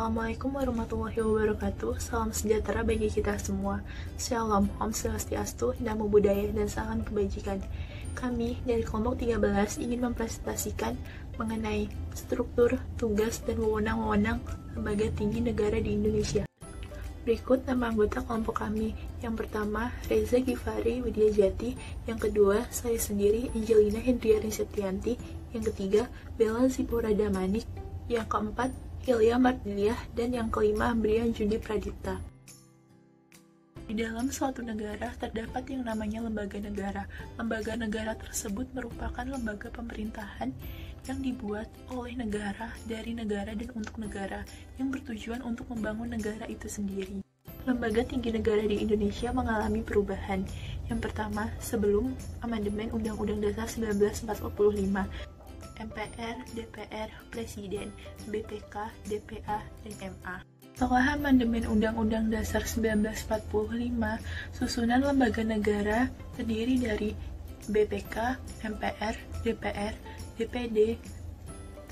Assalamualaikum warahmatullahi wabarakatuh. Salam sejahtera bagi kita semua. Shalom, Om Swastiastu, Namo Buddhaya, dan salam kebajikan. Kami dari kelompok 13 ingin mempresentasikan mengenai struktur, tugas, dan wewenang-wewenang lembaga tinggi negara di Indonesia. Berikut nama anggota kelompok kami. Yang pertama, Reza Gifari Widyajati. Yang kedua, saya sendiri, Angelina Hendriani Septianti. Yang ketiga, Bella Zipora Damanik. Yang keempat, Hilya Mardiliah. Dan yang kelima, Brian Judi Pradipta. Di dalam suatu negara terdapat yang namanya lembaga negara. Lembaga negara tersebut merupakan lembaga pemerintahan yang dibuat oleh negara, dari negara, dan untuk negara, yang bertujuan untuk membangun negara itu sendiri. Lembaga tinggi negara di Indonesia mengalami perubahan. Yang pertama, sebelum amandemen Undang-Undang Dasar 1945, MPR, DPR, Presiden, BPK, DPA, dan MA. Setelah amandemen Undang-Undang Dasar 1945, susunan lembaga negara terdiri dari BPK, MPR, DPR, DPD,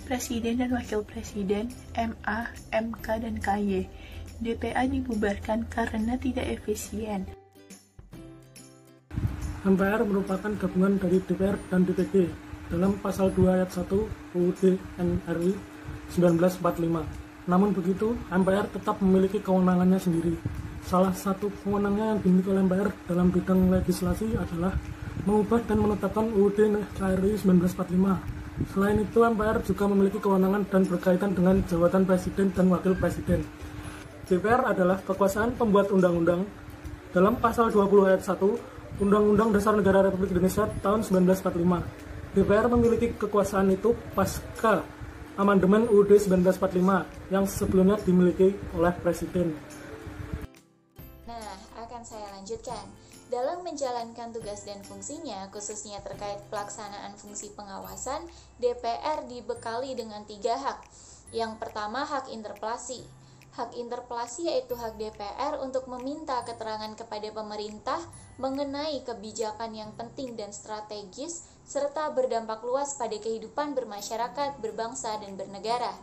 Presiden dan Wakil Presiden, MA, MK, dan KY. DPA dibubarkan karena tidak efisien. MPR merupakan gabungan dari DPR dan DPD dalam pasal 2 ayat 1 UUD NRI 1945. Namun begitu, MPR tetap memiliki kewenangannya sendiri. Salah satu kewenangan yang dimiliki oleh MPR dalam bidang legislasi adalah mengubah dan menetapkan UUD NRI 1945. Selain itu, MPR juga memiliki kewenangan dan berkaitan dengan jabatan Presiden dan Wakil Presiden. DPR adalah kekuasaan pembuat undang-undang. Dalam pasal 20 ayat 1 Undang-Undang Dasar Negara Republik Indonesia tahun 1945, DPR memiliki kekuasaan itu pasca amandemen UUD 1945 yang sebelumnya dimiliki oleh Presiden. Nah, akan saya lanjutkan. Dalam menjalankan tugas dan fungsinya, khususnya terkait pelaksanaan fungsi pengawasan, DPR dibekali dengan 3 hak. Yang pertama, hak interpelasi. Hak interpelasi yaitu hak DPR untuk meminta keterangan kepada pemerintah mengenai kebijakan yang penting dan strategis, serta berdampak luas pada kehidupan bermasyarakat, berbangsa, dan bernegara.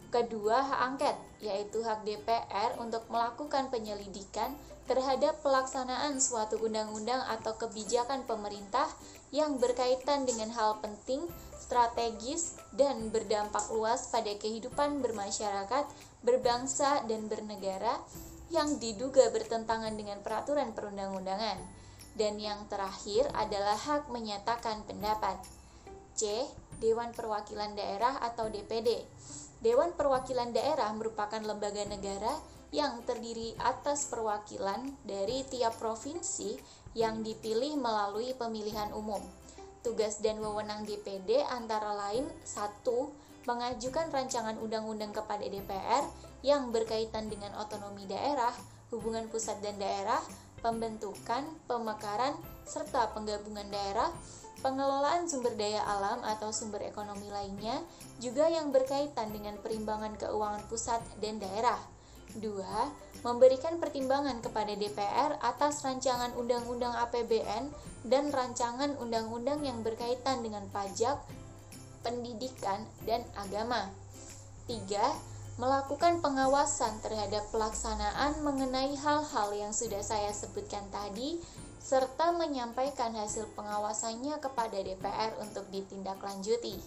Kedua, hak angket, yaitu hak DPR untuk melakukan penyelidikan terhadap pelaksanaan suatu undang-undang atau kebijakan pemerintah yang berkaitan dengan hal penting, strategis, dan berdampak luas pada kehidupan bermasyarakat, berbangsa, dan bernegara yang diduga bertentangan dengan peraturan perundang-undangan. Dan yang terakhir adalah hak menyatakan pendapat. C. Dewan Perwakilan Daerah atau DPD. Dewan Perwakilan Daerah merupakan lembaga negara yang terdiri atas perwakilan dari tiap provinsi yang dipilih melalui pemilihan umum. Tugas dan wewenang DPD antara lain 1. Mengajukan rancangan undang-undang kepada DPR yang berkaitan dengan otonomi daerah, hubungan pusat dan daerah, pembentukan, pemekaran, serta penggabungan daerah, pengelolaan sumber daya alam atau sumber ekonomi lainnya, juga yang berkaitan dengan perimbangan keuangan pusat dan daerah. 2. Memberikan pertimbangan kepada DPR atas rancangan undang-undang APBN dan rancangan undang-undang yang berkaitan dengan pajak, pendidikan, dan agama. 3. Melakukan pengawasan terhadap pelaksanaan mengenai hal-hal yang sudah saya sebutkan tadi, serta menyampaikan hasil pengawasannya kepada DPR untuk ditindaklanjuti.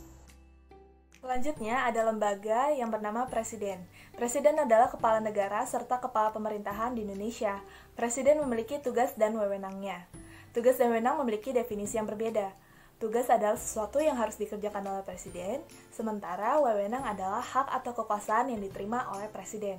Selanjutnya ada lembaga yang bernama Presiden. Presiden adalah kepala negara serta kepala pemerintahan di Indonesia. Presiden memiliki tugas dan wewenangnya. Tugas dan wewenang memiliki definisi yang berbeda. Tugas adalah sesuatu yang harus dikerjakan oleh Presiden, sementara wewenang adalah hak atau kekuasaan yang diterima oleh Presiden.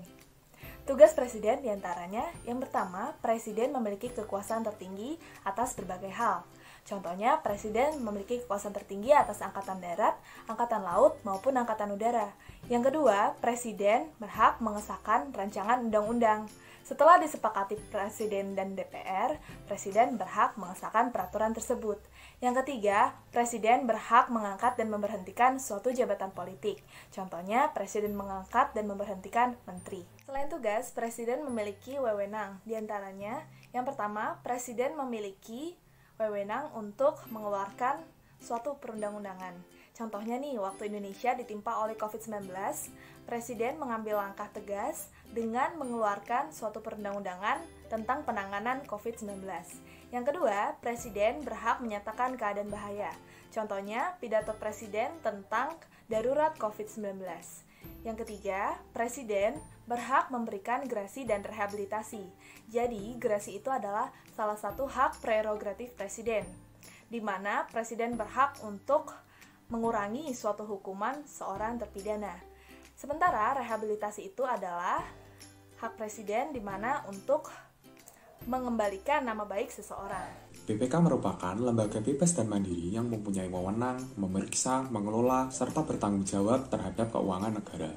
Tugas Presiden diantaranya, yang pertama, Presiden memiliki kekuasaan tertinggi atas berbagai hal. Contohnya, Presiden memiliki kekuasaan tertinggi atas Angkatan Darat, Angkatan Laut, maupun Angkatan Udara. Yang kedua, Presiden berhak mengesahkan rancangan undang-undang. Setelah disepakati Presiden dan DPR, Presiden berhak mengesahkan peraturan tersebut. Yang ketiga, Presiden berhak mengangkat dan memberhentikan suatu jabatan politik. Contohnya, Presiden mengangkat dan memberhentikan menteri. Selain tugas, Presiden memiliki wewenang. Di antaranya, yang pertama, Presiden memiliki wewenang untuk mengeluarkan suatu perundang-undangan. Contohnya nih, waktu Indonesia ditimpa oleh COVID-19, Presiden mengambil langkah tegas dengan mengeluarkan suatu perundang-undangan tentang penanganan COVID-19. Yang kedua, Presiden berhak menyatakan keadaan bahaya. Contohnya, pidato Presiden tentang darurat COVID-19. Yang ketiga, Presiden berhak memberikan gerasi dan rehabilitasi. Jadi, gerasi itu adalah salah satu hak prerogatif Presiden, di mana Presiden berhak untuk mengurangi suatu hukuman seorang terpidana. Sementara rehabilitasi itu adalah hak Presiden di mana untuk mengembalikan nama baik seseorang. BPK merupakan lembaga bebas dan mandiri yang mempunyai wewenang, memeriksa, mengelola, serta bertanggung jawab terhadap keuangan negara.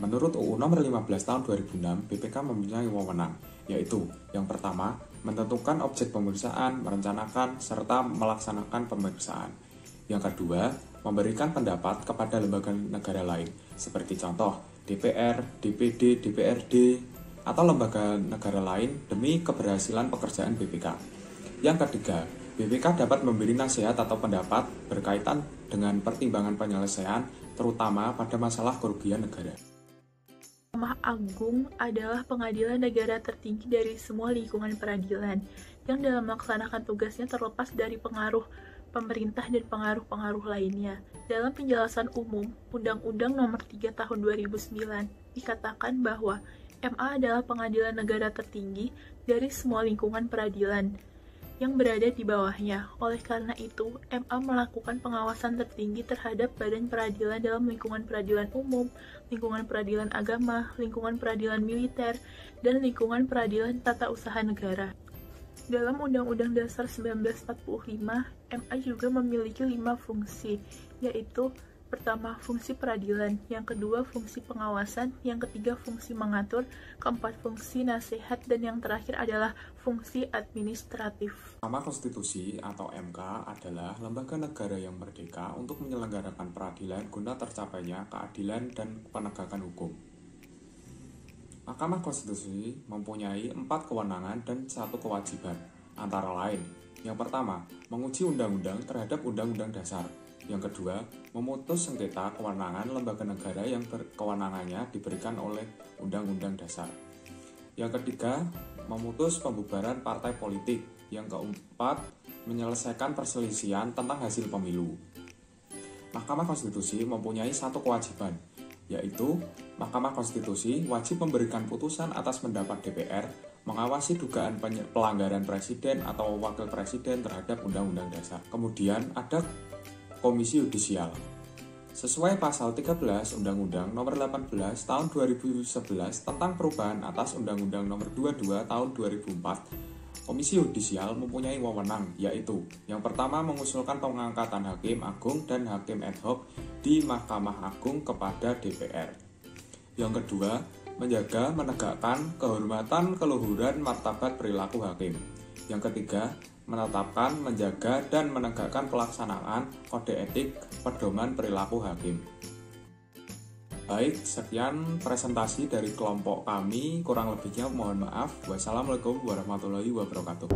Menurut UU Nomor 15 Tahun 2006, BPK mempunyai wewenang, yaitu yang pertama, menentukan objek pemeriksaan, merencanakan, serta melaksanakan pemeriksaan. Yang kedua, memberikan pendapat kepada lembaga negara lain, seperti contoh DPR, DPD, DPRD, atau lembaga negara lain demi keberhasilan pekerjaan BPK. Yang ketiga, BPK dapat memberi nasihat atau pendapat berkaitan dengan pertimbangan penyelesaian, terutama pada masalah kerugian negara. Mahkamah Agung adalah pengadilan negara tertinggi dari semua lingkungan peradilan, yang dalam melaksanakan tugasnya terlepas dari pengaruh pemerintah dan pengaruh-pengaruh lainnya. Dalam penjelasan umum, Undang-Undang Nomor 3 Tahun 2009 dikatakan bahwa MA adalah pengadilan negara tertinggi dari semua lingkungan peradilan yang berada di bawahnya. Oleh karena itu, MA melakukan pengawasan tertinggi terhadap badan peradilan dalam lingkungan peradilan umum, lingkungan peradilan agama, lingkungan peradilan militer, dan lingkungan peradilan tata usaha negara. Dalam Undang-Undang Dasar 1945, MA juga memiliki 5 fungsi, yaitu pertama, fungsi peradilan, yang kedua, fungsi pengawasan, yang ketiga, fungsi mengatur, keempat, fungsi nasihat, dan yang terakhir adalah fungsi administratif. Mahkamah Konstitusi atau MK adalah lembaga negara yang merdeka untuk menyelenggarakan peradilan guna tercapainya keadilan dan penegakan hukum. Mahkamah Konstitusi mempunyai 4 kewenangan dan 1 kewajiban, antara lain, yang pertama, menguji undang-undang terhadap undang-undang dasar. Yang kedua, memutus sengketa kewenangan lembaga negara yang kewenangannya diberikan oleh undang-undang dasar. Yang ketiga, memutus pembubaran partai politik. Yang keempat, menyelesaikan perselisihan tentang hasil pemilu. Mahkamah Konstitusi mempunyai 1 kewajiban, yaitu Mahkamah Konstitusi wajib memberikan putusan atas pendapat DPR, mengawasi dugaan pelanggaran presiden atau wakil presiden terhadap undang-undang dasar. Kemudian ada Komisi Yudisial. Sesuai pasal 13 Undang-Undang Nomor 18 Tahun 2011 tentang perubahan atas Undang-Undang Nomor 22 Tahun 2004, Komisi Yudisial mempunyai wewenang, yaitu yang pertama, mengusulkan pengangkatan hakim agung dan hakim ad hoc di Mahkamah Agung kepada DPR. Yang kedua, menjaga, menegakkan kehormatan, keluhuran, martabat perilaku hakim. Yang ketiga, menetapkan, menjaga, dan menegakkan pelaksanaan kode etik pedoman perilaku hakim. Baik, sekian presentasi dari kelompok kami. Kurang lebihnya mohon maaf. Wassalamualaikum warahmatullahi wabarakatuh.